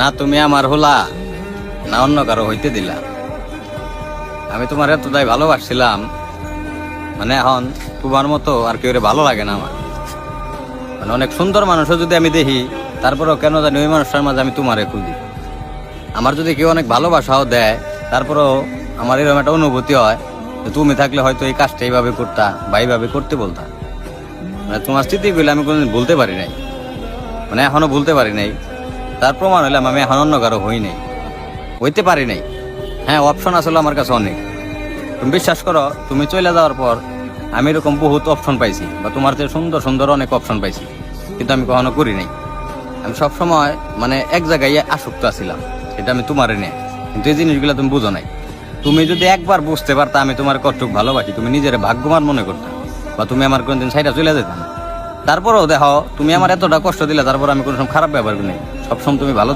না তুমি আমার হলা, না অন্য কারো হইতে দিলা। আমি তোমার এতটাই ভালোবাসছিলাম, মানে এখন তোমার মতো আর কেউ ভালো লাগে না আমার। মানে অনেক সুন্দর মানুষও যদি আমি দেখি, তারপরেও কেন জানি ওই মানুষটার মাঝে আমি তোমারে খুঁজি। আমার যদি কেউ অনেক ভালোবাসাও দেয়, তারপরেও আমার এরকম একটা অনুভূতি হয় যে তুমি থাকলে হয়তো এই কাজটা এইভাবে করতা বা এইভাবে করতে বলতা। মানে তোমার স্মৃতিগুলো আমি কোনোদিন ভুলতে পারি নাই, মানে এখনো ভুলতে পারি নাই। তার প্রমাণ হইলাম আমি এখন অন্য কারো হইতে পারি নাই। হ্যাঁ, অপশন আসলে আমার কাছে অনেক। তুমি বিশ্বাস করো, তুমি চলে যাওয়ার পর আমি এরকম বহুত অপশন পাইছি, বা তোমার যে সুন্দর সুন্দর অনেক অপশন পাইছি, কিন্তু আমি কখনো করি নাই। আমি সবসময় মানে এক জায়গায় আসক্ত আছিলাম, সেটা আমি তোমারে নিয়ে। কিন্তু এই জিনিসগুলো তুমি বুঝো নাই। তুমি যদি একবার বুঝতে পারতা আমি তোমার কতটুক ভালোবাসি, তুমি নিজের ভাগ্যবান মনে করতা, বা তুমি আমার কোনদিন সাইডে চলে যেতাম। তারপরেও দেখো, তুমি আমার এতটা কষ্ট দিলে, তারপর আমি কোনো সময় খারাপ ব্যবহার করি নাই। সবসময় তুমি ভালো